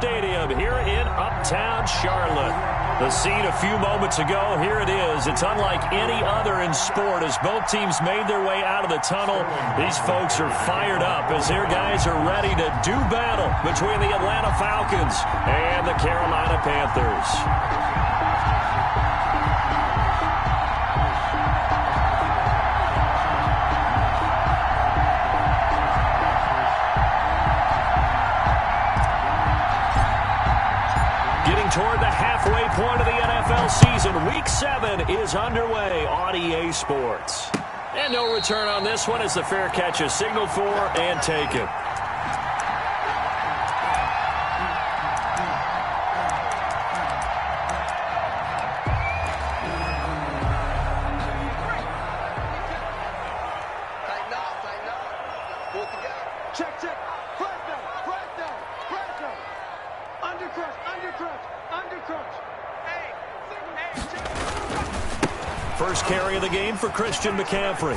Stadium here in Uptown Charlotte. The scene a few moments ago, here it is. It's unlike any other in sport as both teams made their way out of the tunnel. These folks are fired up as their guys are ready to do battle between the Atlanta Falcons and the Carolina Panthers. Toward the halfway point of the NFL season. Week 7 is underway on EA Sports. And no return on this one as the fair catch is signaled for and taken. First carry of the game for Christian McCaffrey.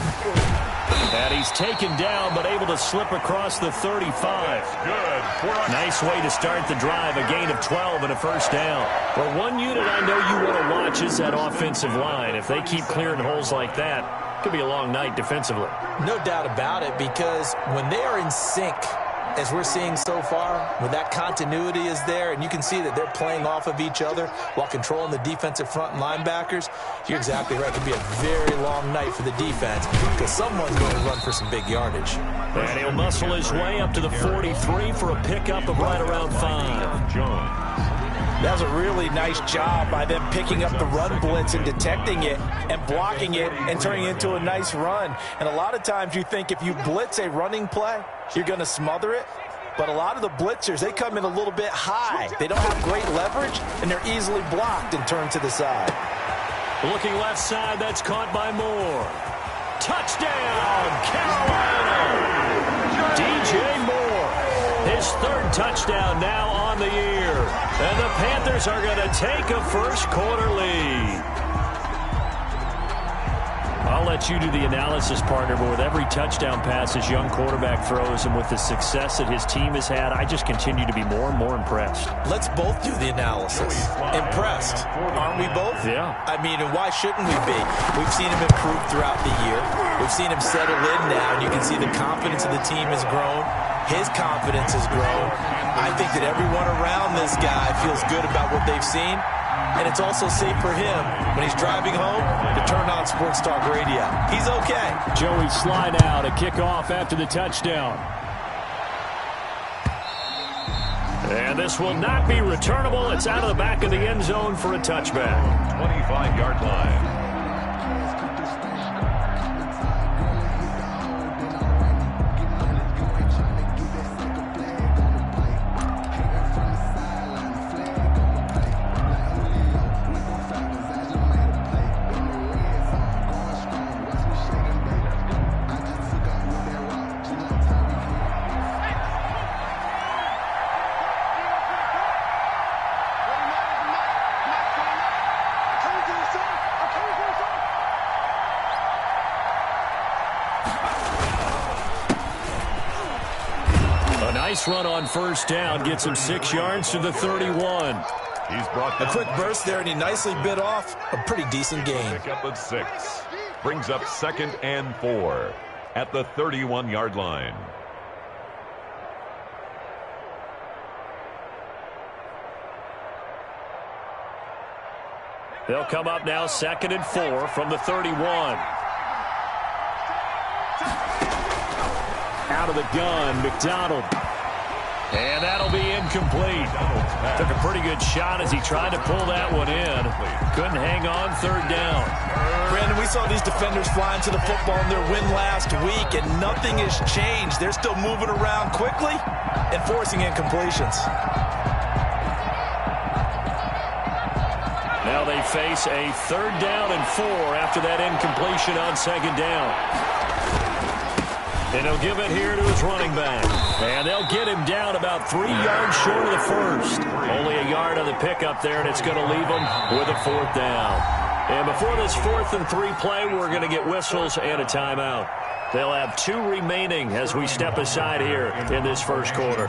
And he's taken down, but able to slip across the 35. Good. Nice way to start the drive, a gain of 12 and a first down. Well, one unit I know you want to watch is that offensive line. If they keep clearing holes like that, it could be a long night defensively. No doubt about it, because when they are in sync, as we're seeing so far, when that continuity is there and you can see that they're playing off of each other while controlling the defensive front and linebackers, you're exactly right. It could be a very long night for the defense because someone's going to run for some big yardage. And he'll muscle his way up to the 43 for a pickup of right around 5. That was a really nice job by them picking up the run blitz and detecting it and blocking it and turning it into a nice run. And a lot of times you think if you blitz a running play, you're going to smother it. But a lot of the blitzers, they come in a little bit high. They don't have great leverage, and they're easily blocked and turned to the side. Looking left side, that's caught by Moore. Touchdown, Carolina! DJ Moore, his third touchdown now on the year. And the Panthers are going to take a first-quarter lead. I'll let you do the analysis, partner, but with every touchdown pass his young quarterback throws and with the success that his team has had, I just continue to be more and more impressed. Let's both do the analysis. Impressed. Aren't we both? Yeah. I mean, and why shouldn't we be? We've seen him improve throughout the year. We've seen him settle in now, and you can see the confidence of the team has grown. His confidence has grown. I think that everyone around this guy feels good about what they've seen. And it's also safe for him when he's driving home to turn on Sports Talk Radio. He's okay. Joey Sly now to kick off after the touchdown. And this will not be returnable. It's out of the back of the end zone for a touchback. 25-yard line. Nice run on first down. Gets him 6 yards to the 31. He's brought down a quick burst there, and he nicely bit off a pretty decent gain. Pickup of 6. Brings up 2nd and 4 at the 31-yard line. They'll come up now 2nd and 4 from the 31. Out of the gun, McDonald. And that'll be incomplete. Took a pretty good shot as he tried to pull that one in. Couldn't hang on, 3rd down. Brandon, we saw these defenders flying to the football in their win last week, and nothing has changed. They're still moving around quickly and forcing incompletions. Now they face a 3rd down and 4 after that incompletion on 2nd down. And he'll give it here to his running back. And they'll get him down about 3 yards short of the first. Only a yard on the pickup there, and it's going to leave him with a 4th down. And before this 4th and 3 play, we're going to get whistles and a timeout. They'll have 2 remaining as we step aside here in this first quarter.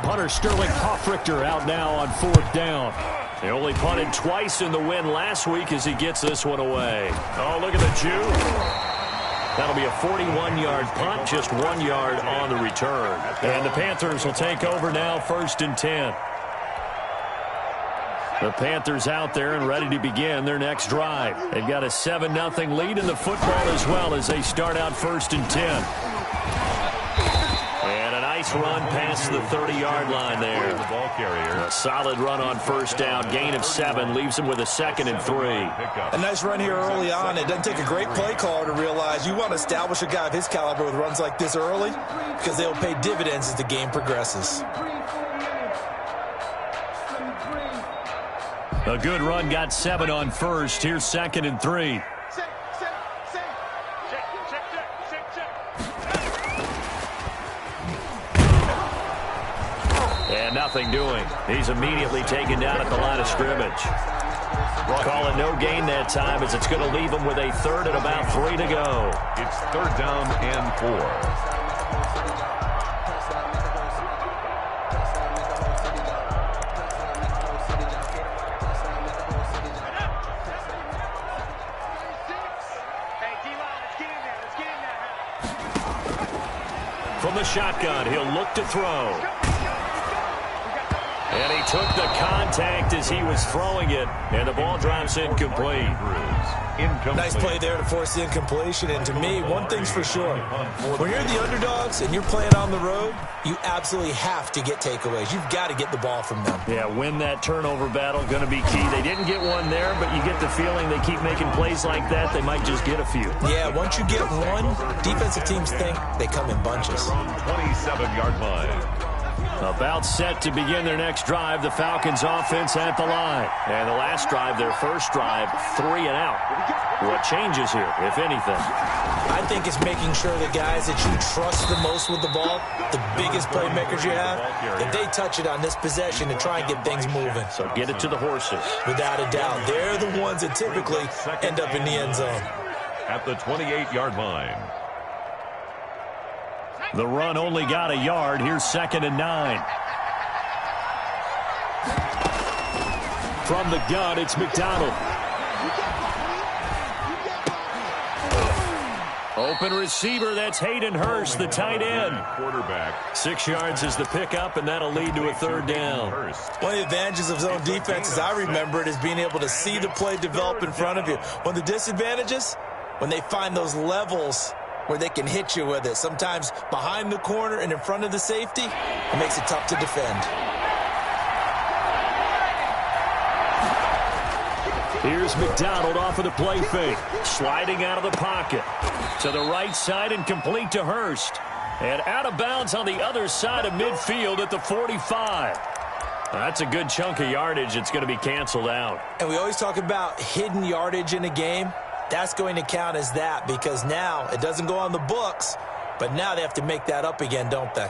Punter Sterling Hoffrichter out now on 4th down. They only punted twice in the win last week as he gets this one away. Oh, look at the juke. That'll be a 41-yard punt, just 1 yard on the return. And the Panthers will take over now, 1st and 10. The Panthers out there and ready to begin their next drive. They've got a 7-0 lead in the football as well as they start out 1st and 10. And a nice run past the 30-yard line there. The ball carrier. A solid run on 1st down. Gain of 7 leaves them with a 2nd and 3. A nice run here early on. It doesn't take a great play caller to realize you want to establish a guy of his caliber with runs like this early because they'll pay dividends as the game progresses. A good run, got 7 on 1st. Here's 2nd and 3. And nothing doing. He's immediately taken down at the line of scrimmage. Call it no gain that time as it's going to leave him with a 3rd and about 3 to go. It's 3rd down and 4. From the shotgun, he'll look to throw. And he took the contact as he was throwing it, and the ball drops incomplete. Nice play there to force the incompletion, and to me, one thing's for sure. When you're the underdogs and you're playing on the road, you absolutely have to get takeaways. You've got to get the ball from them. Yeah, win that turnover battle, going to be key. They didn't get one there, but you get the feeling they keep making plays like that, they might just get a few. Yeah, once you get one, defensive teams think they come in bunches. 27-yard line. About set to begin their next drive, the Falcons offense at the line. And the last drive, their first drive, 3 and out. What changes here, if anything? I think it's making sure the guys that you trust the most with the ball, the biggest playmakers you have, that they touch it on this possession to try and get things moving. So get it to the horses. Without a doubt. They're the ones that typically end up in the end zone. At the 28-yard line. The run only got a yard. Here's 2nd and 9. From the gun, it's McDonald. Open receiver, that's Hayden Hurst, the tight end. Quarterback. 6 yards is the pickup, and that'll lead to a 3rd down. One of the advantages of zone defense, as I remember it, is being able to see the play develop in front of you. One of the disadvantages, when they find those levels where they can hit you with it. Sometimes behind the corner and in front of the safety, it makes it tough to defend. Here's McDonald off of the play fake. Sliding out of the pocket. To the right side and complete to Hurst. And out of bounds on the other side of midfield at the 45. That's a good chunk of yardage. It's going to be canceled out. And we always talk about hidden yardage in a game. That's going to count as that because now it doesn't go on the books, but now they have to make that up again, don't they?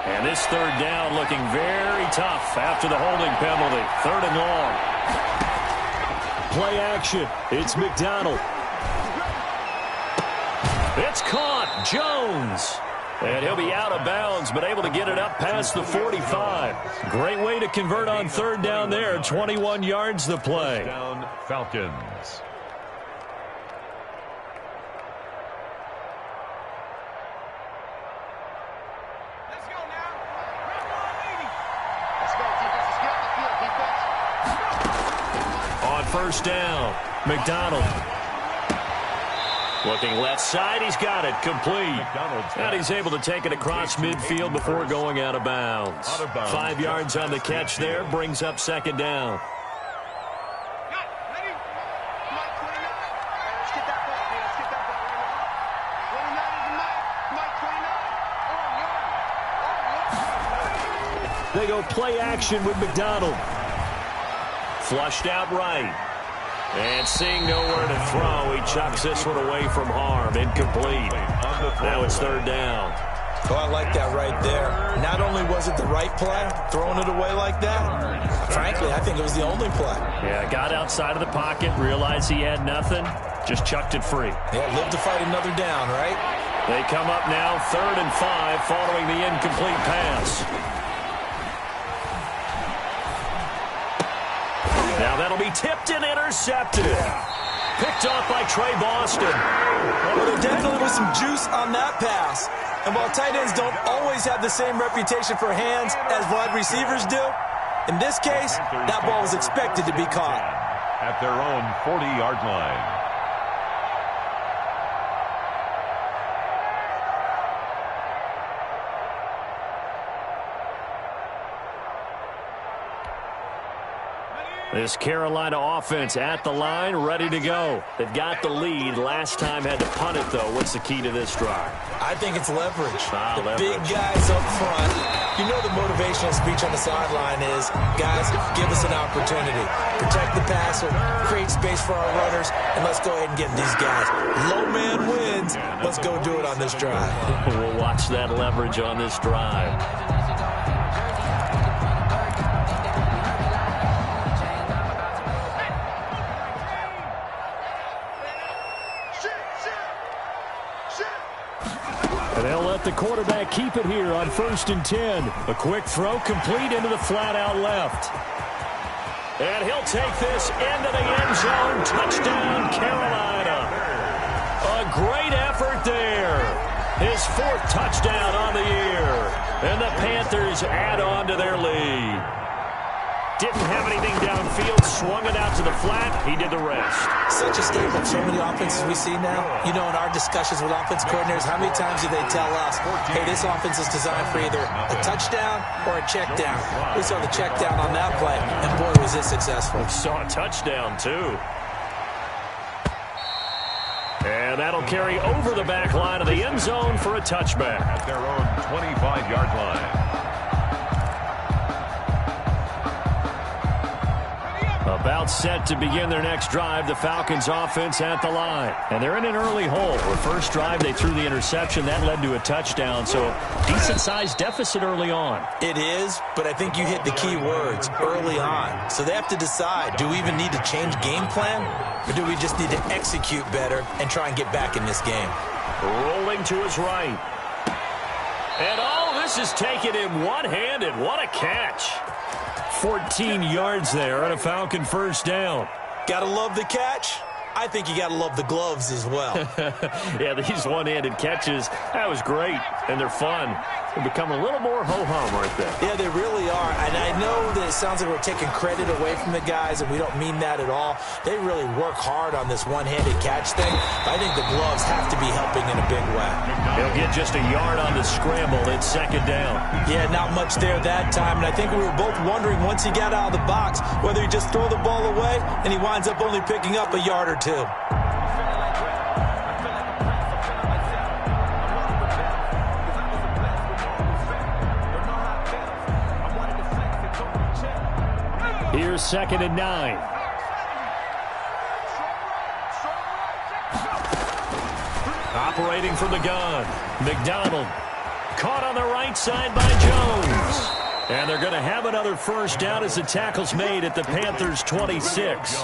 And this 3rd down looking very tough after the holding penalty. 3rd and long. Play action. It's McDonald. It's caught. Jones. And he'll be out of bounds, but able to get it up past the 45. Great way to convert on 3rd down there. 21 yards the play. Down Falcons. Let's go now. Let's go, defense. Let's get off the field, defense. On 1st down, McDonald. Looking left side, he's got it, complete. And he's able to take it across midfield before going out of bounds. 5 yards on the catch there, brings up 2nd down. They go play action with McDonald. Flushed out right. And seeing nowhere to throw, he chucks this one away from harm. Incomplete. Now it's 3rd down. Oh, I like that right there. Not only was Was it the right play, throwing it away like that? Frankly, I think it was the only play. Yeah, got outside of the pocket, realized he had nothing, just chucked it free. Yeah, live to fight another down, right? They come up now 3rd and 5 following the incomplete pass. Now that'll be tipped and intercepted. Picked off by Trey Boston. Well, there definitely was some juice on that pass. And while tight ends don't always have the same reputation for hands as wide receivers do, in this case, that ball was expected to be caught. At their own 40-yard line. This Carolina offense at the line, ready to go. They've got the lead. Last time had to punt it, though. What's the key to this drive? I think it's leverage. The leverage. big guys up front. You know the motivational speech on the sideline is, guys, give us an opportunity. Protect the passer, create space for our runners, and let's go ahead and get these guys. Low man wins. Let's go do it on this drive. We'll watch that leverage on this drive. And they'll let the quarterback keep it here on 1st and 10. A quick throw complete into the flat out left. And he'll take this into the end zone. Touchdown, Carolina. A great effort there. His 4th touchdown on the year. And the Panthers add on to their lead. Didn't have anything downfield, swung it out to the flat. He did the rest. Such a staple of so many offenses we see now. You know, in our discussions with offense coordinators, how many times do they tell us, hey, this offense is designed for either a touchdown or a check down. We saw the check down on that play, and boy, was it successful. We saw a touchdown, too. And that'll carry over the back line of the end zone for a touchback. At their own 25-yard line. About set to begin their next drive, the Falcons offense at the line. And they're in an early hole. The first drive, they threw the interception. That led to a touchdown, so decent-sized deficit early on. It is, but I think you hit the key words, early on. So they have to decide, do we even need to change game plan, or do we just need to execute better and try and get back in this game? Rolling to his right. And this is taken him one-handed. What a catch. 14 yards there and a Falcon first down. Gotta love the catch. I think you gotta love the gloves as well. Yeah, these one-handed catches, that was great, and they're fun. They become a little more ho-hum, aren't they? Yeah, they really are, and I know that it sounds like we're taking credit away from the guys, and we don't mean that at all. They really work hard on this one-handed catch thing. I think the gloves have to be helping in a big way. They'll get just a yard on the scramble. It's 2nd down. Yeah, not much there that time, and I think we were both wondering once he got out of the box whether he just throw the ball away, and he winds up only picking up a yard or two. Here's 2nd and 9. Operating from the gun, McDonald caught on the right side by Jones. And they're going to have another first down as the tackle's made at the Panthers' 26.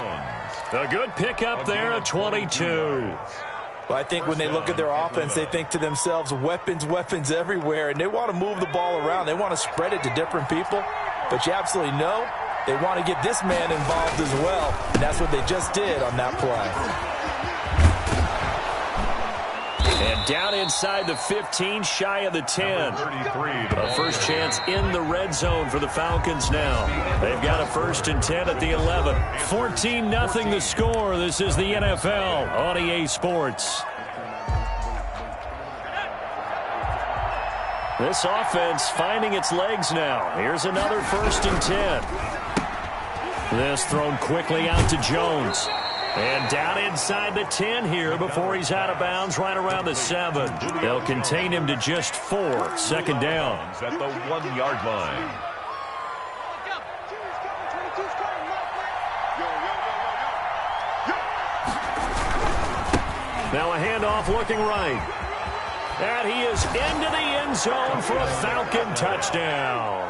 A good pickup there at 22. Well, I think when they look at their offense, they think to themselves, weapons, weapons everywhere, and they want to move the ball around. They want to spread it to different people, but you absolutely know they want to get this man involved as well, and that's what they just did on that play. And down inside the 15, shy of the 10. A first chance in the red zone for the Falcons now. They've got a 1st and 10 at the 11. 14-0 the score. This is the NFL on EA Sports. This offense finding its legs now. Here's another 1st and 10. This thrown quickly out to Jones. And down inside the 10 here before he's out of bounds right around the 7. They'll contain him to just 4. 2nd down. At the 1-yard line. Now a handoff looking right. And he is into the end zone for a Falcon touchdown.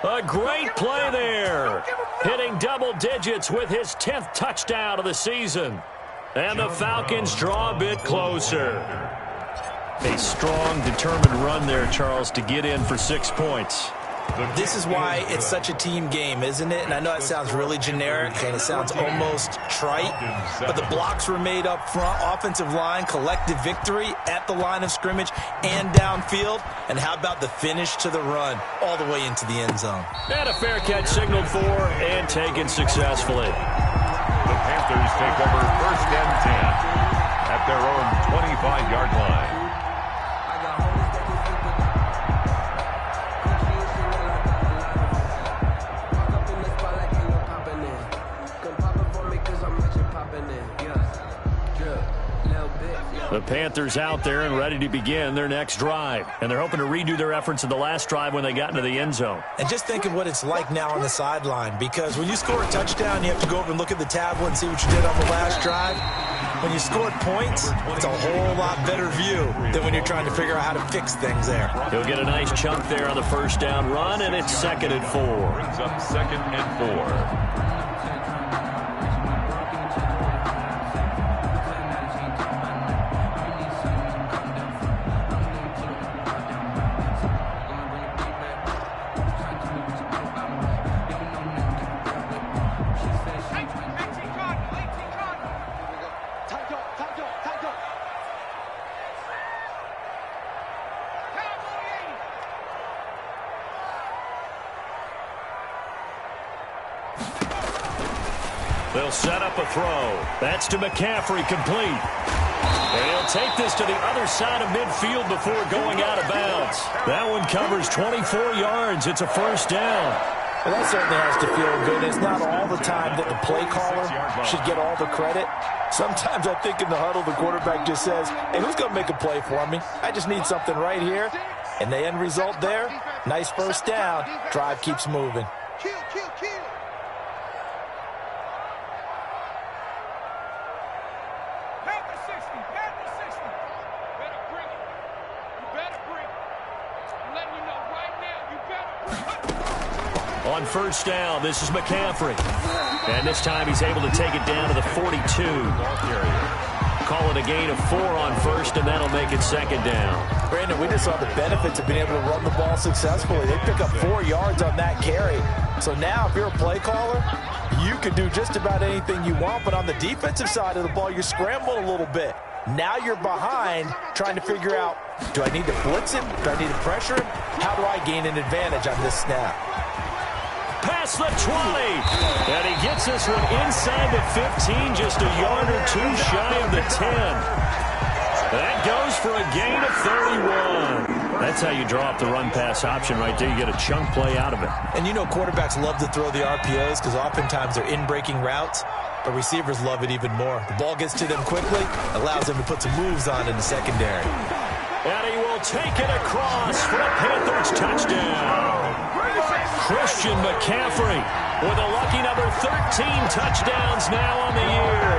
A great play there. Hitting double digits with his 10th touchdown of the season. And the Falcons draw a bit closer. A strong, determined run there, Charles, to get in for 6 points. This is why it's such a team game, isn't it? And I know it sounds really generic and it sounds almost trite, but the blocks were made up front, offensive line, collective victory at the line of scrimmage and downfield. And how about the finish to the run all the way into the end zone? And a fair catch signaled for and taken successfully. The Panthers take over 1st and 10 at their own 25-yard line. The Panthers out there and ready to begin their next drive. And they're hoping to redo their efforts in the last drive when they got into the end zone. And just think of what it's like now on the sideline, because when you score a touchdown, you have to go over and look at the tablet and see what you did on the last drive. When you scored points, it's a whole lot better view than when you're trying to figure out how to fix things there. He'll get a nice chunk there on the first down run, and it's 2nd and 4. Brings up 2nd and 4. They'll set up a throw. That's to McCaffrey, complete. And he'll take this to the other side of midfield before going out of bounds. That one covers 24 yards. It's a 1st down. Well, that certainly has to feel good. It's not all the time that the play caller should get all the credit. Sometimes I think in the huddle, the quarterback just says, hey, who's going to make a play for me? I just need something right here. And the end result there, nice 1st down. Drive keeps moving. Kill. On 1st down, this is McCaffrey. And this time he's able to take it down to the 42. Call it a gain of 4 on 1st, and that'll make it 2nd down. Brandon, we just saw the benefits of being able to run the ball successfully. They pick up 4 yards on that carry. So now if you're a play caller, you can do just about anything you want. But on the defensive side of the ball, you're scrambling a little bit. Now you're behind trying to figure out, do I need to blitz him? Do I need to pressure him? How do I gain an advantage on this snap? Past the 20. And he gets this one inside the 15, just a yard or 2 shy of the 10. That goes for a gain of 31. That's how you draw up the run-pass option right there. You get a chunk play out of it. And you know quarterbacks love to throw the RPOs because oftentimes they're in-breaking routes, but receivers love it even more. The ball gets to them quickly, allows them to put some moves on in the secondary. And he will take it across for a Panthers touchdown. Christian McCaffrey with a lucky number 13 touchdowns now on the year.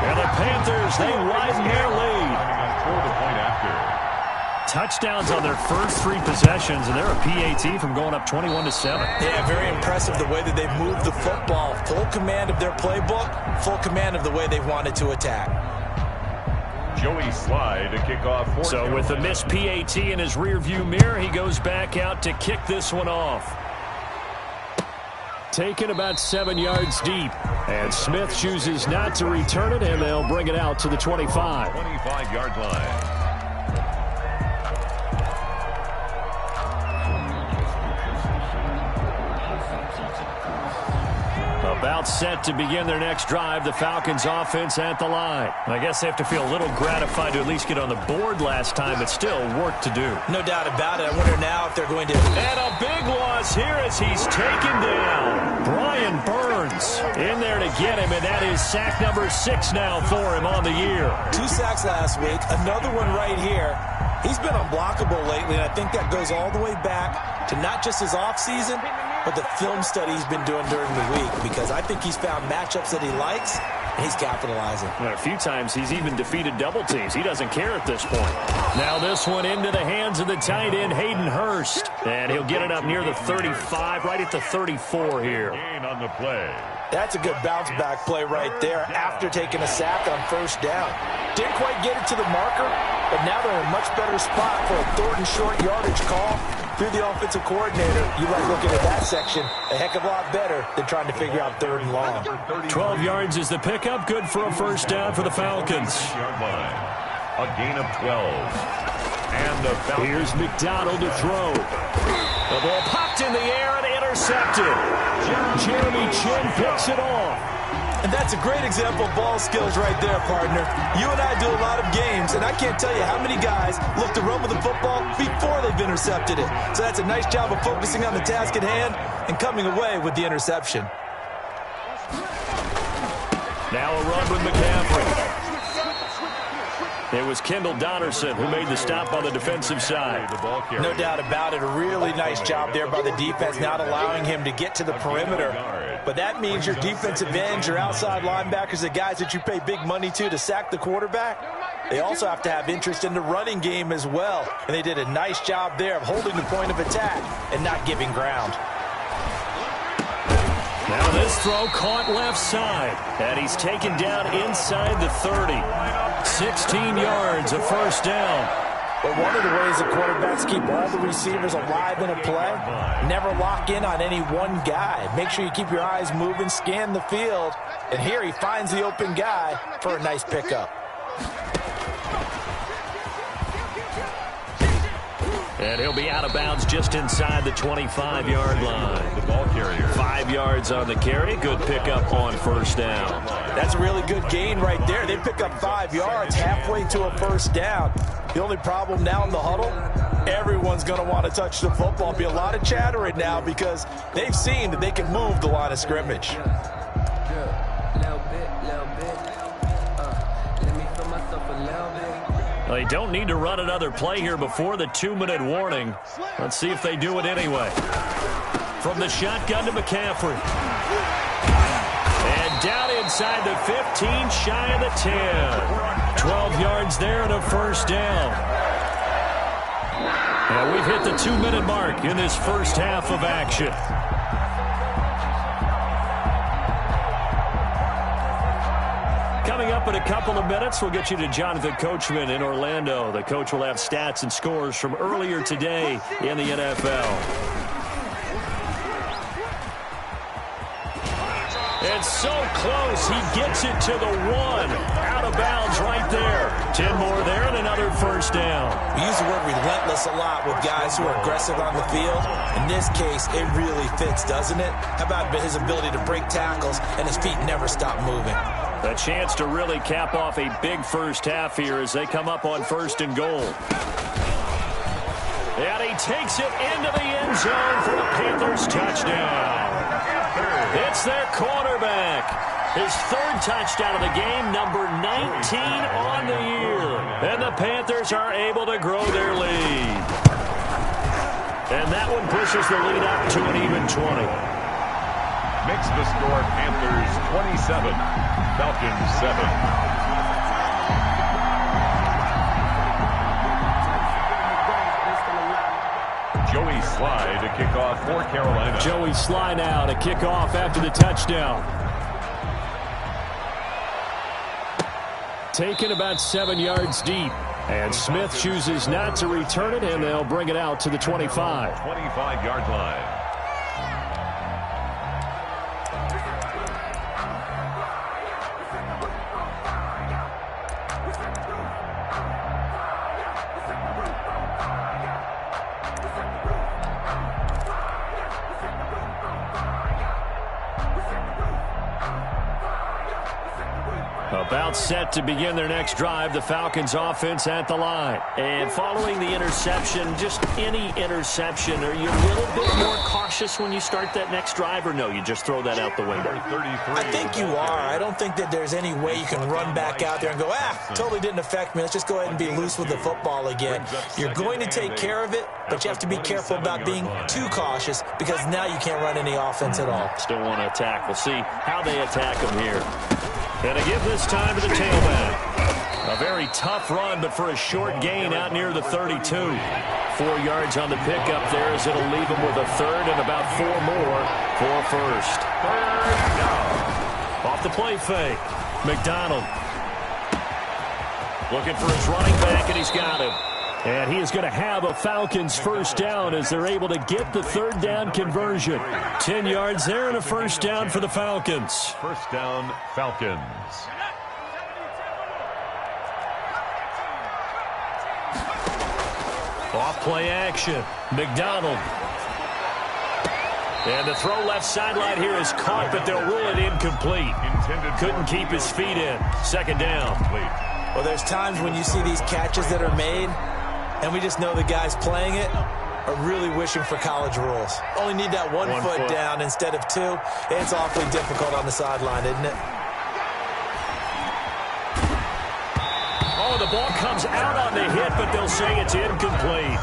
And the Panthers, they widen their lead. Touchdowns on their first 3 possessions, and they're a PAT from going up 21-7. Yeah, very impressive the way that they've moved the football. Full command of their playbook, full command of the way they've wanted to attack. Joey Slye to kick off. So with the missed PAT in his rearview mirror, he goes back out to kick this one off. Taken about 7 yards deep. And Smith chooses not to return it, and they'll bring it out to the 25. 25-yard line. About set to begin their next drive, the Falcons offense at the line. I guess they have to feel a little gratified to at least get on the board last time, but still work to do. No doubt about it. I wonder now if they're going to... And a big loss here as he's taken down. Brian Burns in there to get him, and that is sack number 6 now for him on the year. 2 sacks last week, another one right here. He's been unblockable lately, and I think that goes all the way back to not just his offseason, but the film study he's been doing during the week, because I think he's found matchups that he likes, and he's capitalizing. A few times he's even defeated double teams. He doesn't care at this point. Now this one into the hands of the tight end, Hayden Hurst. And he'll get it up near the 35, right at the 34 here. Gain on the play. That's a good bounce-back play right there after taking a sack on first down. Didn't quite get it to the marker, but now they're in a much better spot for a third and short yardage call. Through the offensive coordinator, you like looking at that section a heck of a lot better than trying to figure out third and long. 12 yards is the pickup. Good for a first down for the Falcons. A gain of 12. And the Falcons. Here's McDonald to throw. The ball popped in the air and intercepted. Jeremy Chinn picks it off. And that's a great example of ball skills right there, partner. You and I do a lot of games, and I can't tell you how many guys look to run with the football before they've intercepted it. So that's a nice job of focusing on the task at hand and coming away with the interception. Now a run with McCaffrey. It was Kendall Donnerson who made the stop on the defensive side. No doubt about it. A really nice job there by the defense, not allowing him to get to the perimeter. But that means your defensive ends, your outside linebackers, the guys that you pay big money to sack the quarterback, they also have to have interest in the running game as well. And they did a nice job there of holding the point of attack and not giving ground. Now this throw caught left side. And he's taken down inside the 30. 16 yards, a first down. But one of the ways the quarterbacks keep all the receivers alive in a play, never lock in on any one guy. Make sure you keep your eyes moving, scan the field. And here he finds the open guy for a nice pickup. And he'll be out of bounds just inside the 25-yard line. The ball carrier. 5 yards on the carry. Good pickup on first down. That's a really good gain right there. They pick up 5 yards halfway to a first down. The only problem now in the huddle, everyone's going to want to touch the football. Be a lot of chattering now because they've seen that they can move the line of scrimmage. They don't need to run another play here before the 2-minute warning. Let's see if they do it anyway. From the shotgun to McCaffrey. And down inside the 15, shy of the 10. 12 yards there and a first down. And we've hit the 2-minute mark in this first half of action. Coming up in a couple of minutes, we'll get you to Jonathan Coachman in Orlando. The coach will have stats and scores from earlier today in the NFL. It's so close. He gets it to the 1. Out of bounds right there. 10 more there and another first down. We use the word relentless a lot with guys who are aggressive on the field. In this case, it really fits, doesn't it? How about his ability to break tackles and his feet never stop moving? A chance to really cap off a big first half here as they come up on first and goal. And he takes it into the end zone for a Panthers touchdown. It's their quarterback. His third touchdown of the game, number 19 on the year. And the Panthers are able to grow their lead. And that one pushes the lead up to an even 20. Makes the score Panthers 27, Falcons 7. Joey Slye to kick off for Carolina. Joey Slye now to kick off after the touchdown. Taken about 7 yards deep. And Smith chooses not to return it, and they'll bring it out to the 25. 25-yard line. About set to begin their next drive, the Falcons offense at the line. And following the interception, just any interception, are you a little bit more cautious when you start that next drive, or no, you just throw that out the window? I think you are. I don't think that there's any way you can run back out there and go, totally didn't affect me. Let's just go ahead and be loose with the football again. You're going to take care of it, but you have to be careful about being too cautious because now you can't run any offense at all. Still want to attack. We'll see how they attack them here. And a give this time to the tailback. A very tough run, but for a short gain out near the 32. 4 yards on the pickup there as it'll leave him with a third and about 4 more for a first. Off the play fake. McDonald looking for his running back, and he's got him. And he is going to have a Falcons first down as they're able to get the third down conversion. 10 yards there and a first down for the Falcons. First down, Falcons. Off play action. McDonald. And the throw left sideline here is caught, but they'll rule it incomplete. Couldn't keep his feet in. Second down. Well, there's times when you see these catches that are made, and we just know the guys playing it are really wishing for college rules. Only need that one foot down instead of 2. It's awfully difficult on the sideline, isn't it? Oh, the ball comes out on the hit, but they'll say it's incomplete.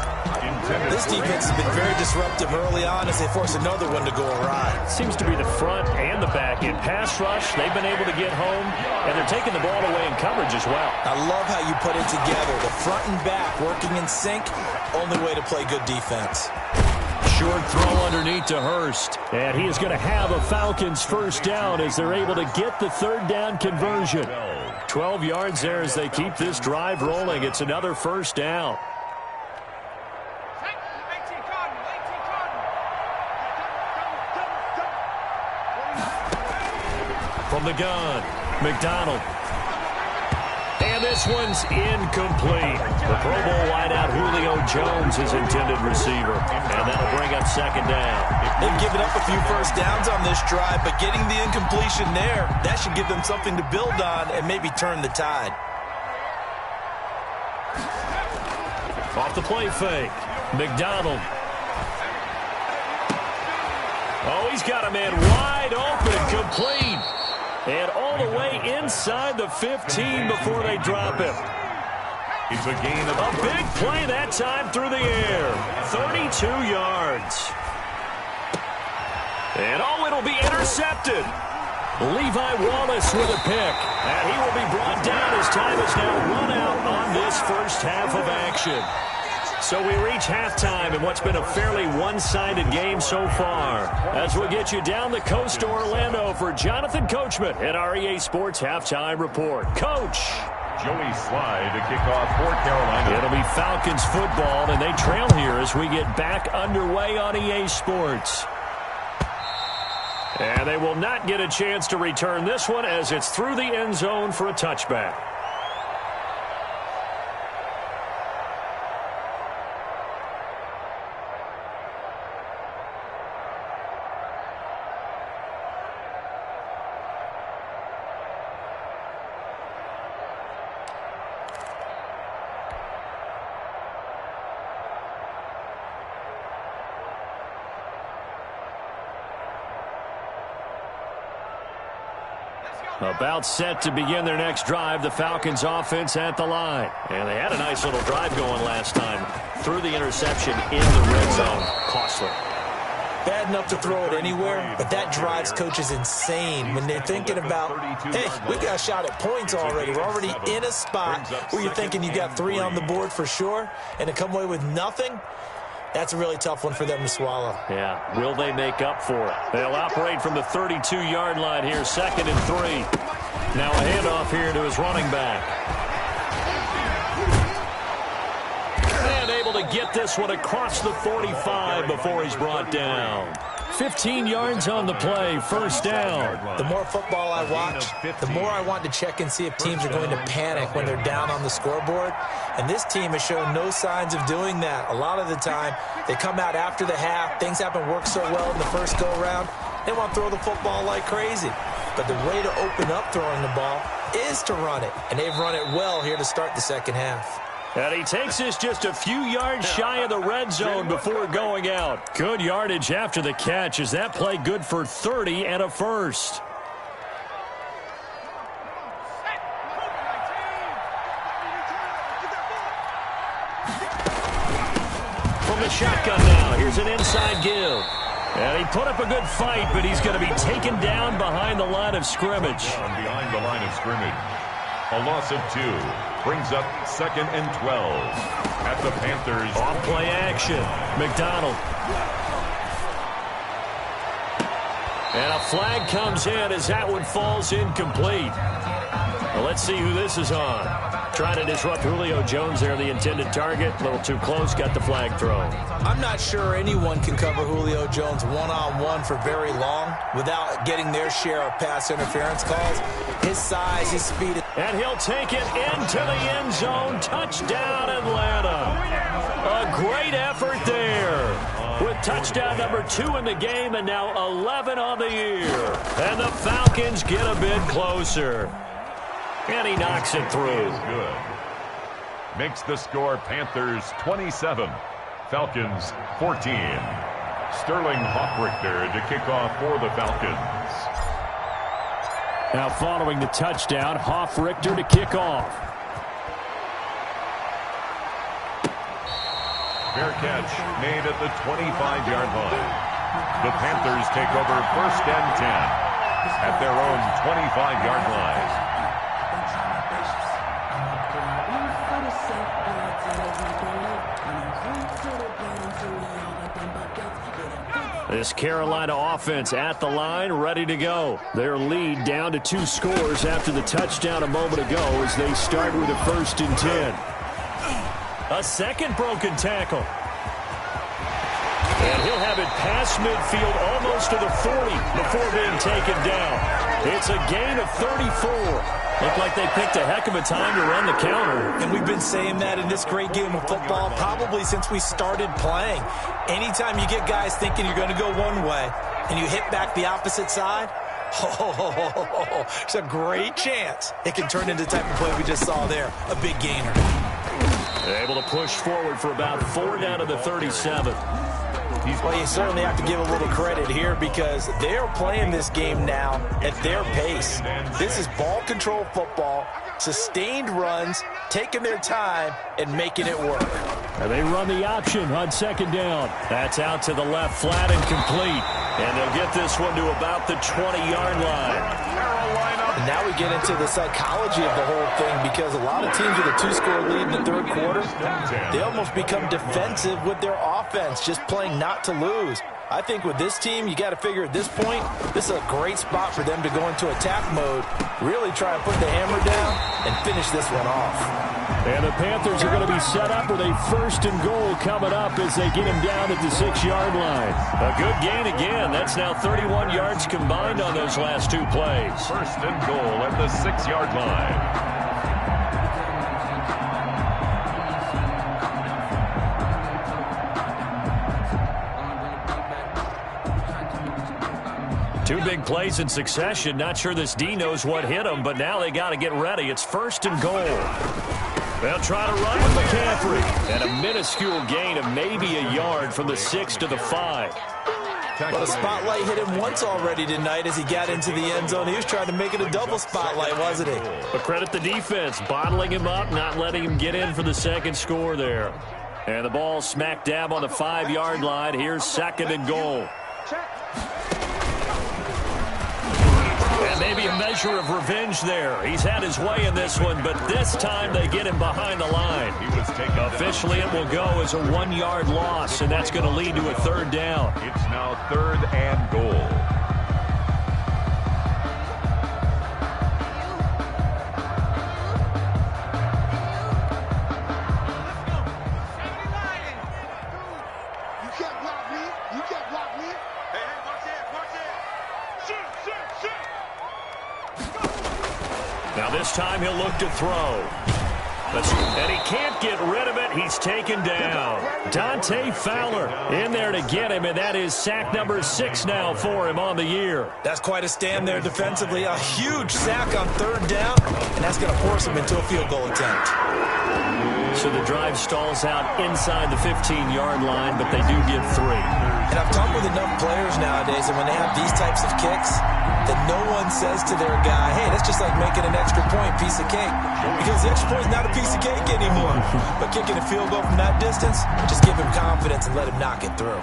This defense has been very disruptive early on as they force another one to go awry. Seems to be the front and the back. In pass rush, they've been able to get home, and they're taking the ball away in coverage as well. I love how you put it together. The front and back working in sync, only way to play good defense. Short throw underneath to Hurst. And he is going to have a Falcons first down as they're able to get the third down conversion. 12 yards there as they keep this drive rolling. It's another first down. From the gun, McDonald. And this one's incomplete. The Pro Bowl wideout Julio Jones is intended receiver. And that'll bring up second down. They've given up a few first downs on this drive, but getting the incompletion there, that should give them something to build on and maybe turn the tide. Off the play fake. McDonald. Oh, he's got a man wide open, complete. And all the way inside the 15 before they drop him. It's a gain of a big play that time through the air. 32 yards. And oh, it'll be intercepted. Levi Wallace with a pick. And he will be brought down as time is now run out on this first half of action. So we reach halftime in what's been a fairly one-sided game so far. As we'll get you down the coast to Orlando for Jonathan Coachman at our EA Sports Halftime Report. Coach. Joey Slye to kick off for Carolina. It'll be Falcons football, and they trail here as we get back underway on EA Sports. And they will not get a chance to return this one as it's through the end zone for a touchback. About set to begin their next drive, the Falcons offense at the line. And they had a nice little drive going last time. Threw the interception in the red zone. Costly. Bad enough to throw it anywhere, but that drives coaches insane when they're thinking about, hey, we got a shot at points already. We're already in a spot where you're thinking you got 3 on the board for sure, and to come away with nothing, that's a really tough one for them to swallow. Yeah, will they make up for it? They'll operate from the 32-yard line here, 2nd and 3. Now a handoff here to his running back. And able to get this one across the 45 before he's brought down. 15 yards on the play, first down. The more football I watch, the more I want to check and see if teams are going to panic when they're down on the scoreboard. And this team has shown no signs of doing that. A lot of the time, they come out after the half. Things haven't worked so well in the first go-around. They want to throw the football like crazy. But the way to open up throwing the ball is to run it. And they've run it well here to start the second half. And he takes this just a few yards shy of the red zone before going out. Good yardage after the catch as that play good for 30 and a first. From the shotgun now, here's an inside give. And he put up a good fight, but he's going to be taken down behind the line of scrimmage. Behind the line of scrimmage. A loss of 2 brings up 2nd and 12 at the Panthers. Off-play action. McDonald. And a flag comes in as that one falls incomplete. Well, let's see who this is on. Trying to disrupt Julio Jones there, the intended target. A little too close, got the flag thrown. I'm not sure anyone can cover Julio Jones one-on-one for very long without getting their share of pass interference calls. His size, his speed. And he'll take it into the end zone. Touchdown, Atlanta. A great effort there. With touchdown number 2 in the game and now 11 on the year. And the Falcons get a bit closer. And he knocks it through. Good. Makes the score Panthers 27, Falcons 14. Sterling Hofrichter to kick off for the Falcons. Now following the touchdown, Hofrichter to kick off. Fair catch made at the 25-yard line. The Panthers take over 1st and 10 at their own 25-yard line. This Carolina offense at the line, ready to go. Their lead down to 2 scores after the touchdown a moment ago as they start with a 1st and 10. A second broken tackle. And he'll have it past midfield almost to the 40 before being taken down. It's a gain of 34. Looked like they picked a heck of a time to run the counter. And we've been saying that in this great game of football probably since we started playing. Anytime you get guys thinking you're going to go one way and you hit back the opposite side, it's a great chance it can turn into the type of play we just saw there, a big gainer. Able to push forward for about 4 down to the 37. Well, you certainly have to give a little credit here because they're playing this game now at their pace. This is ball control football, sustained runs, taking their time, and making it work. And they run the option on 2nd down. That's out to the left, flat and complete. And they'll get this one to about the 20-yard line. And now we get into the psychology of the whole thing because a lot of teams with a 2-score lead in the 3rd quarter, they almost become defensive with their offense, just playing not to lose. I think with this team, you got to figure at this point, this is a great spot for them to go into attack mode, really try and put the hammer down and finish this one off. And the Panthers are going to be set up with a 1st and goal coming up as they get him down at the 6-yard line. A good gain again. That's now 31 yards combined on those last 2 plays. 1st and goal at the 6-yard line. Two big plays in succession. Not sure this D knows what hit him, but now they got to get ready. It's 1st and goal. They'll try to run with McCaffrey. And a minuscule gain of maybe a yard from the 6 to the 5. But a spotlight hit him once already tonight as he got into the end zone. He was trying to make it a double spotlight, wasn't he? But credit the defense, bottling him up, not letting him get in for the 2nd score there. And the ball smack dab on the 5-yard line. Here's 2nd and goal. And maybe a measure of revenge there. He's had his way in this one, but this time they get him behind the line. Officially, it will go as a 1-yard loss, and that's going to lead to a 3rd down. It's now 3rd and goal. Now this time he'll look to throw. And he can't get rid of it. He's taken down. Dante Fowler in there to get him, and that is sack number 6 now for him on the year. That's quite a stand there defensively. A huge sack on 3rd down, and that's going to force him into a field goal attempt. So the drive stalls out inside the 15-yard line, but they do get 3. And I've talked with enough players nowadays, and when they have these types of kicks, that no one says to their guy, hey, that's just like making an extra point, piece of cake. Because the extra point is not a piece of cake anymore. But kicking a field goal from that distance, just give him confidence and let him knock it through.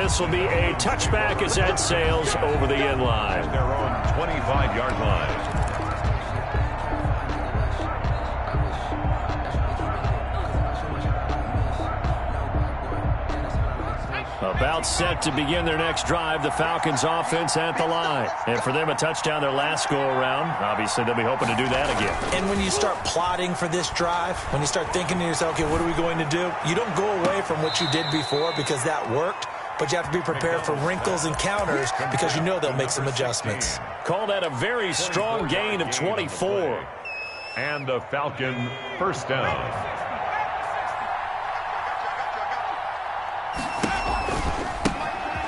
this will be a touchback as that sails over the end line. Their own 25-yard line. About set to begin their next drive, the Falcons offense at the line. And for them, a touchdown their last go-around. Obviously, they'll be hoping to do that again. And when you start plotting for this drive, when you start thinking to yourself, okay, what are we going to do? You don't go away from what you did before because that worked, but you have to be prepared for wrinkles and counters because you know they'll make some adjustments. Call that a very strong gain of 24. And a Falcon first down.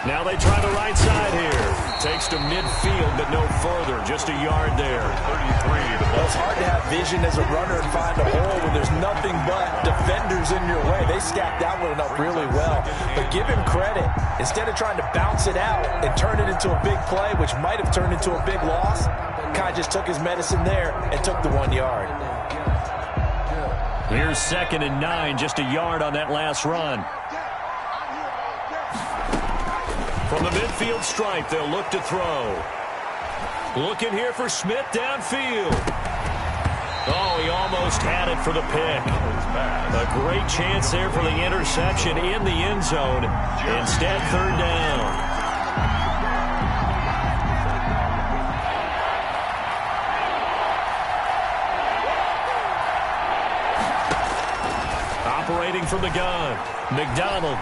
Now they try the right side here. Takes to midfield, but no further. Just a yard there. 33. It's hard to have vision as a runner and find a hole when there's nothing but defenders in your way. They stacked that one up really well. But give him credit. Instead of trying to bounce it out and turn it into a big play, which might have turned into a big loss, Kai just took his medicine there and took the 1 yard. Here's 2nd and 9, just a yard on that last run. From the midfield stripe, they'll look to throw. Looking here for Smith downfield. Oh, he almost had it for the pick. A great chance there for the interception in the end zone. Instead, 3rd down. Operating from the gun, McDonald.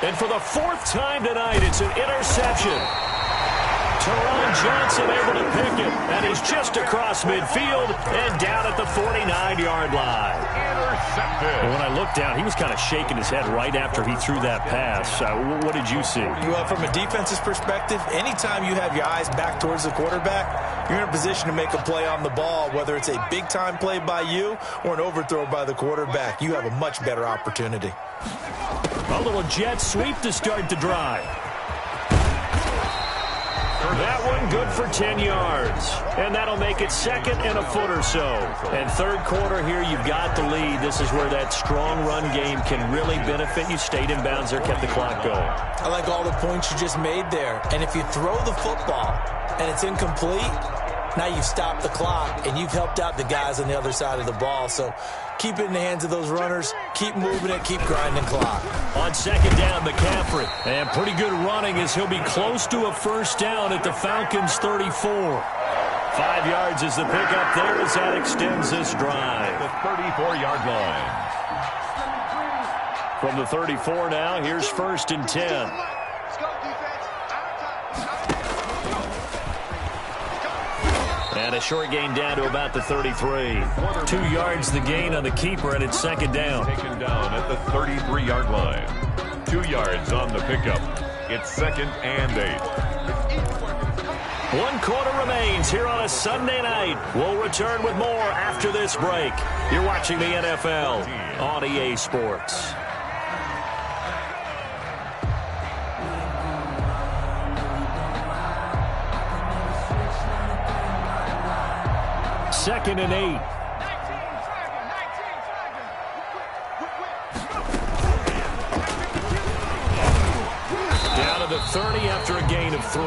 And for the 4th time tonight, it's an interception. Teron Johnson able to pick it, and he's just across midfield and down at the 49-yard line. Intercepted. When I looked down, he was kind of shaking his head right after he threw that pass. What did you see? Well, from a defense's perspective, anytime you have your eyes back towards the quarterback, you're in a position to make a play on the ball, whether it's a big-time play by you or an overthrow by the quarterback. You have a much better opportunity. A little jet sweep to start the drive. That one good for 10 yards. And that'll make it 2nd and a foot or so. And 3rd quarter here, you've got the lead. This is where that strong run game can really benefit you. Stayed in bounds there, kept the clock going. I like all the points you just made there. And if you throw the football and it's incomplete, now you've stopped the clock and you've helped out the guys on the other side of the ball. So keep it in the hands of those runners. Keep moving it. Keep grinding clock. On 2nd down, McCaffrey. And pretty good running as he'll be close to a first down at the Falcons' 34. 5 yards is the pickup there as that extends this drive. The 34-yard line. From the 34 now, here's 1st and 10. Let's go, defense. And a short gain down to about the 33. 2 yards the gain on the keeper, and it's 2nd down. Taken down at the 33-yard line. 2 yards on the pickup. It's 2nd and 8. 1 quarter remains here on a Sunday night. We'll return with more after this break. You're watching the NFL on EA Sports. Second and 8. Down to the 30 after a gain of 3.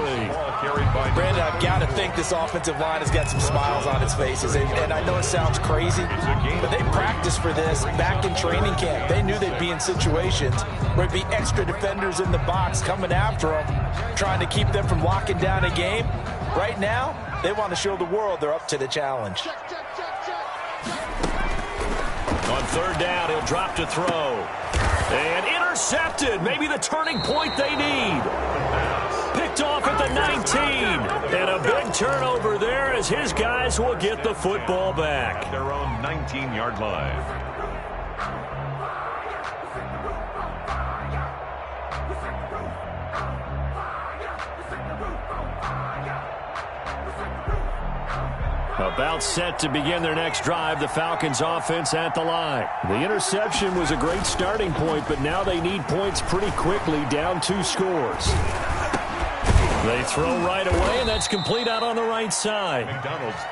Brandon, I've got to think this offensive line has got some smiles on its faces. And I know it sounds crazy, but they practiced for this back in training camp. They knew they'd be in situations where it'd be extra defenders in the box coming after them, trying to keep them from locking down a game. Right now, they want to show the world they're up to the challenge. On 3rd down, he'll drop to throw. And intercepted. Maybe the turning point they need. Picked off at the 19. And a big turnover there as his guys will get the football back. At their own 19-yard line. About set to begin their next drive, the Falcons offense at the line. The interception was a great starting point, but now they need points pretty quickly, down 2 scores. They throw right away, and that's complete out on the right side.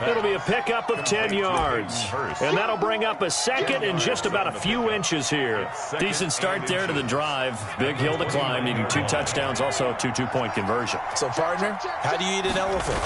It'll be a pickup of 10 yards. And that'll bring up a second and just about a few inches here. Decent start there to the drive. Big hill to climb, needing 2 touchdowns, also a 2 two-point conversion. So, partner, how do you eat an elephant?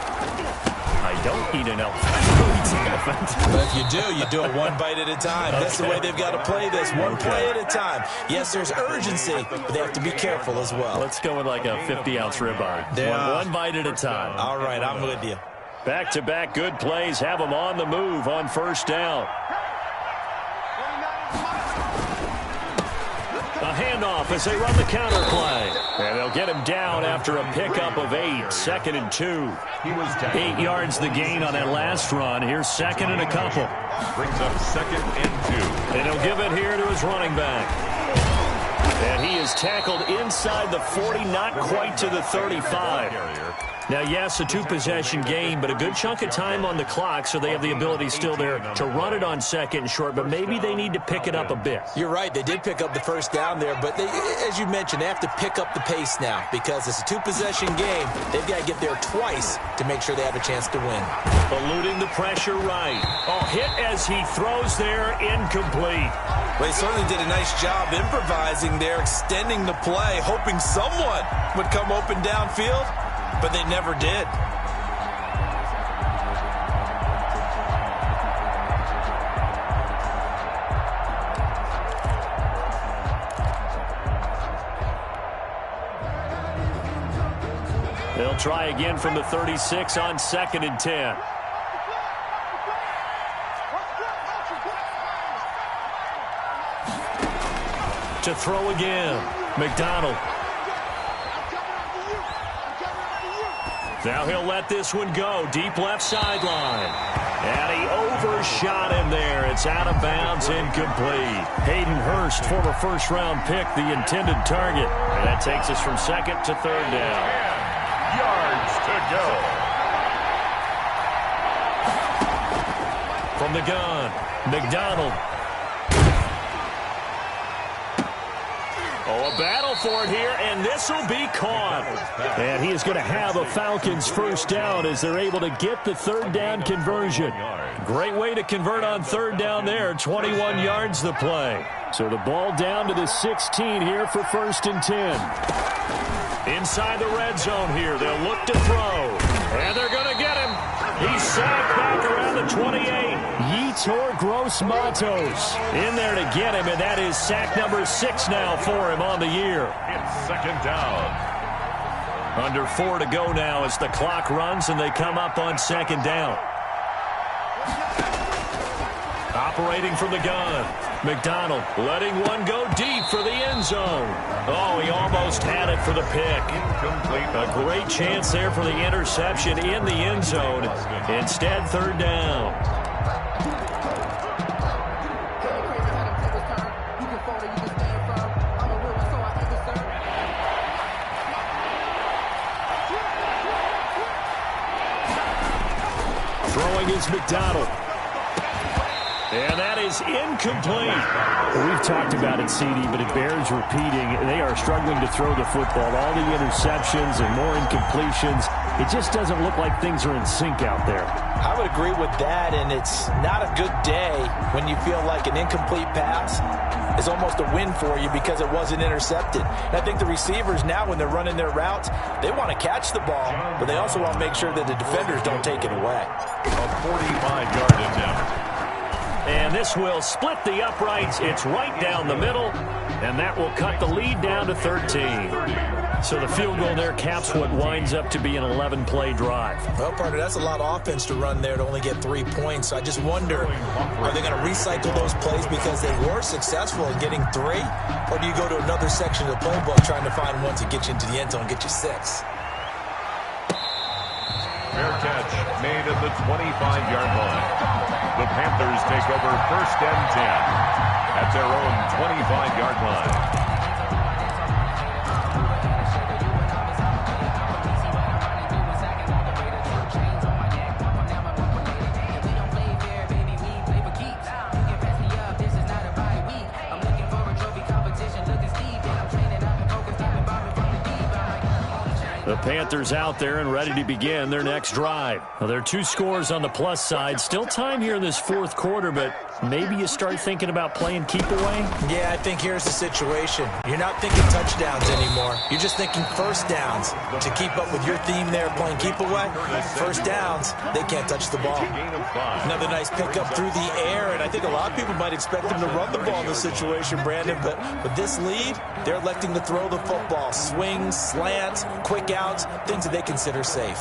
I don't eat an elephant. Who eats an elephant? But if you do it one bite at a time. That's the way they've got to play this, one play at a time. Yes, there's urgency, but they have to be careful as well. Let's go with like a 50-ounce ribeye. One bite at a time. All right, I'm with you. Back-to-back good plays have them on the move on first down. A handoff as they run the counter play. And they'll get him down after a pickup of 8. 2nd and 2. 8 yards the gain on that last run. Here's 2nd and a couple. Brings up 2nd and 2. And he'll give it here to his running back. And he is tackled inside the 40, not quite to the 35. Now, yes, a 2-possession game, but a good chunk of time on the clock, so they have the ability still there to run it on 2nd and short, but maybe they need to pick it up a bit. You're right. They did pick up the first down there, but they, as you mentioned, they have to pick up the pace now because it's a 2-possession game. They've got to get there twice to make sure they have a chance to win. Eluding the pressure right. Oh, hit as he throws there, incomplete. Well, he certainly did a nice job improvising there, extending the play, hoping someone would come open downfield. But they never did. They'll try again from the 36 on 2nd and 10. To throw again. McDonald. Now he'll let this one go. Deep left sideline. And he overshot him there. It's out of bounds, incomplete. Hayden Hurst, former first-round pick, the intended target. And that takes us from 2nd to 3rd down. 10 yards to go. From the gun, McDonald. Oh, a battle for it here, and this will be caught. And he is going to have a Falcons first down as they're able to get the 3rd down conversion. Great way to convert on 3rd down there. 21 yards the play. So the ball down to the 16 here for 1st and 10. Inside the red zone here. They'll look to throw. And they're going to get him. He's sacked back around the 28. Yetur Gross-Matos in there to get him, and that is sack number 6 now for him on the year. It's 2nd down. Under 4 to go now as the clock runs, and they come up on 2nd down. Operating from the gun. McDonald letting one go deep for the end zone. Oh, he almost had it for the pick. Incomplete. A great chance there for the interception in the end zone. Instead, 3rd down. Throwing is McDonald. And that is incomplete. We've talked about it, CD, but it bears repeating. They are struggling to throw the football. All the interceptions and more incompletions. It just doesn't look like things are in sync out there. I would agree with that, and it's not a good day when you feel like an incomplete pass is almost a win for you because it wasn't intercepted. And I think the receivers now, when they're running their routes, they want to catch the ball, but they also want to make sure that the defenders don't take it away. A 45-yard attempt. And this will split the uprights. It's right down the middle, and that will cut the lead down to 13. So the field goal there caps what winds up to be an 11-play drive. Well, partner, that's a lot of offense to run there to only get 3 points. So I just wonder, are they going to recycle those plays because they were successful in getting 3? Or do you go to another section of the playbook trying to find one to get you into the end zone and get you 6? Fair catch made at the 25-yard line. The Panthers take over 1st and 10 at their own 25-yard line. The Panthers out there and ready to begin their next drive. Well, there are 2 scores on the plus side. Still time here in this fourth quarter, but maybe you start thinking about playing keep away? Yeah, I think here's the situation. You're not thinking touchdowns anymore. You're just thinking first downs. To keep up with your theme there, playing keep away, first downs, they can't touch the ball. Another nice pickup through the air, and I think a lot of people might expect them to run the ball in this situation, Brandon, but with this lead, they're electing to throw the football. Swings, slants, quick outs, things that they consider safe.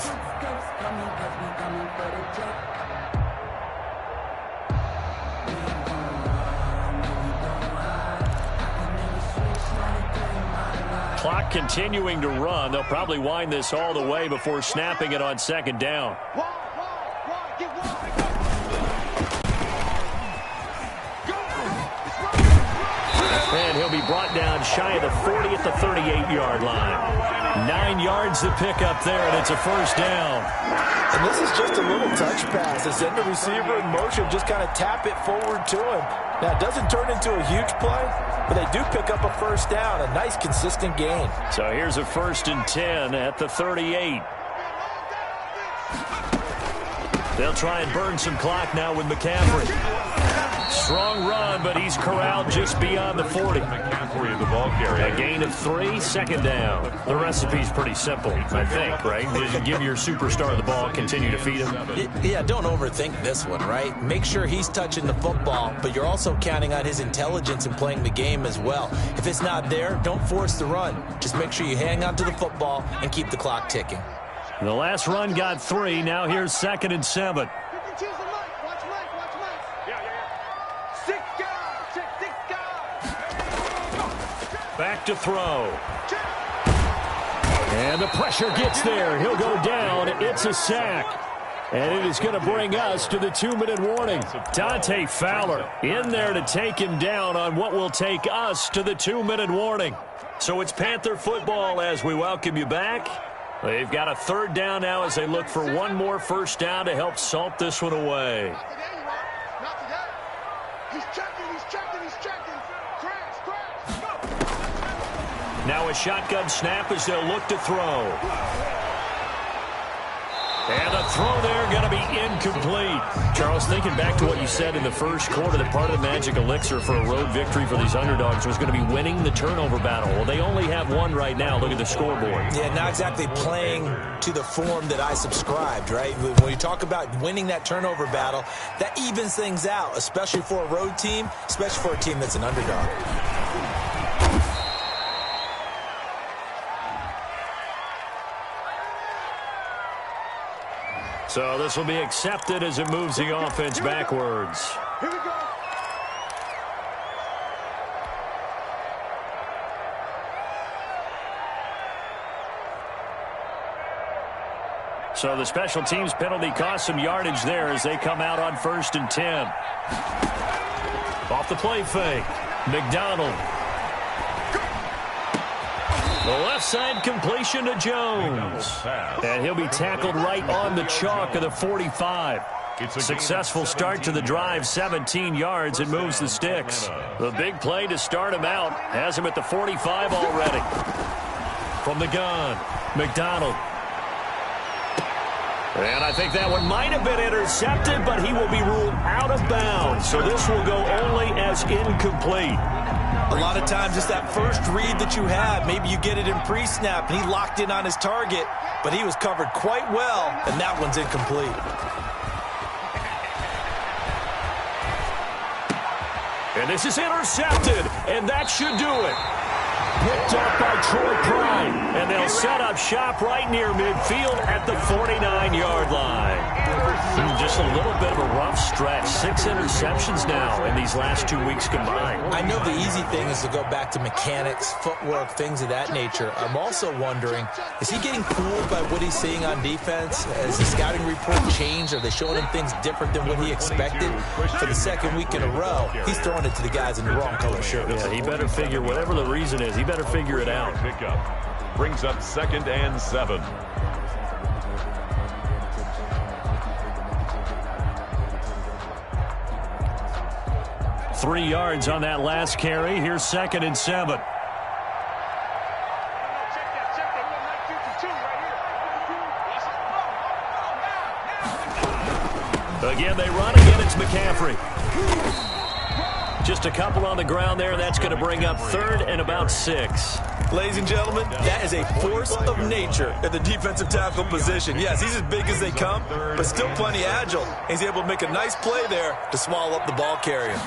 Clock continuing to run. They'll probably wind this all the way before snapping it on second down. And he'll be brought down shy of the 40 at the 38-yard line. 9 yards to pick up there, and it's a first down. And this is just a little touch pass. They send the receiver in motion, just kind of tap it forward to him. Now, it doesn't turn into a huge play, but they do pick up a first down, a nice, consistent gain. So here's a 1st and 10 at the 38. They'll try and burn some clock now with McCaffrey. Strong run, but he's corralled just beyond the 40. McCaffrey, the ball carrier. A gain of 3, second down. The recipe's pretty simple, I think, right? You give your superstar the ball, continue to feed him. Yeah, don't overthink this one, right? Make sure he's touching the football, but you're also counting on his intelligence in playing the game as well. If it's not there, don't force the run. Just make sure you hang on to the football and keep the clock ticking. The last run got 3. Now here's 2nd and 7. Back to throw. And the pressure gets there. He'll go down. It's a sack. And it is going to bring us to the 2-minute warning. Dante Fowler in there to take him down on what will take us to the 2-minute warning. So it's Panther football as we welcome you back. They've got a 3rd down now as they look for one more first down to help salt this one away. Now a shotgun snap as they'll look to throw. And a throw there going to be incomplete. Charles, thinking back to what you said in the first quarter, that part of the magic elixir for a road victory for these underdogs was going to be winning the turnover battle. Well, they only have one right now. Look at the scoreboard. Yeah, not exactly playing to the form that I subscribed, right? When you talk about winning that turnover battle, that evens things out, especially for a road team, especially for a team that's an underdog. So this will be accepted as it moves the offense backwards. Here we go. So the special teams penalty cost some yardage there as they come out on 1st and 10. Off the play fake. McDonald. The left side completion to Jones. And he'll be tackled right on the chalk of the 45. Successful start to the drive, 17 yards, and moves the sticks. The big play to start him out has him at the 45 already. From the gun, McDonald. And I think that one might have been intercepted, but he will be ruled out of bounds. So this will go only as incomplete. A lot of times it's that first read that you have. Maybe you get it in pre-snap, and he locked in on his target, but he was covered quite well, and that one's incomplete. And this is intercepted, and that should do it. Picked up by Troy Pride, and they'll set up shop right near midfield at the 49-yard line. Just a little bit of a rough stretch. 6 interceptions now in these last 2 weeks combined. I know the easy thing is to go back to mechanics, footwork, things of that nature. I'm also wondering, is he getting fooled by what he's seeing on defense? Has the scouting report changed? Are they showing him things different than what he expected? For the 2nd week in a row, he's throwing it to the guys in the wrong color shirts. Yeah, he better figure, whatever the reason is, he better figure it out. Pickup brings up 2nd and 7. Three yards on that last carry. Here's 2nd and 7. Check that. 1, 9, 2, 2, right Again, they run. Again, it's McCaffrey. Just a couple on the ground there. That's going to bring up third and about 6. Ladies and gentlemen, that is a force of nature at the defensive tackle position. Yes, he's as big as they come, but still plenty agile. He's able to make a nice play there to swallow up the ball carrier.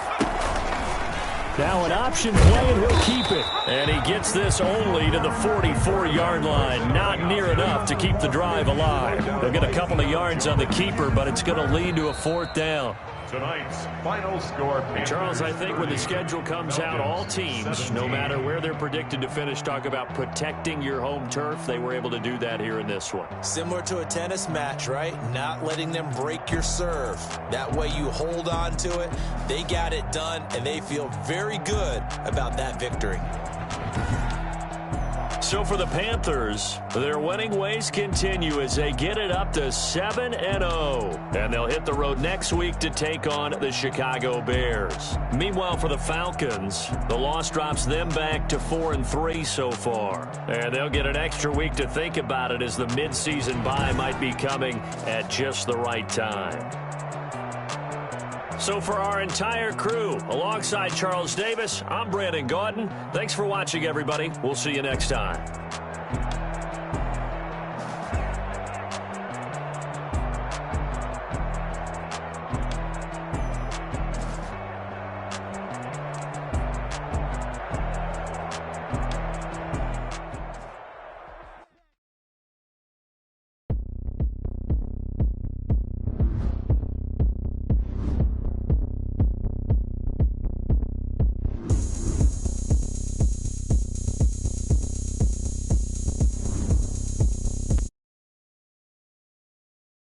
Now an option play, and he'll keep it. And he gets this only to the 44-yard line. Not near enough to keep the drive alive. They'll get a couple of yards on the keeper, but it's going to lead to a 4th down. Tonight's final score. Charles, I think when the schedule comes out, all teams, no matter where they're predicted to finish, talk about protecting your home turf. They were able to do that here in this one. Similar to a tennis match, right? Not letting them break your serve. That way you hold on to it. They got it done, and they feel very good about that victory. So for the Panthers, their winning ways continue as they get it up to 7-0. And they'll hit the road next week to take on the Chicago Bears. Meanwhile, for the Falcons, the loss drops them back to 4-3 so far. And they'll get an extra week to think about it as the midseason bye might be coming at just the right time. So for our entire crew, alongside Charles Davis, I'm Brandon Gaudin. Thanks for watching, everybody. We'll see you next time.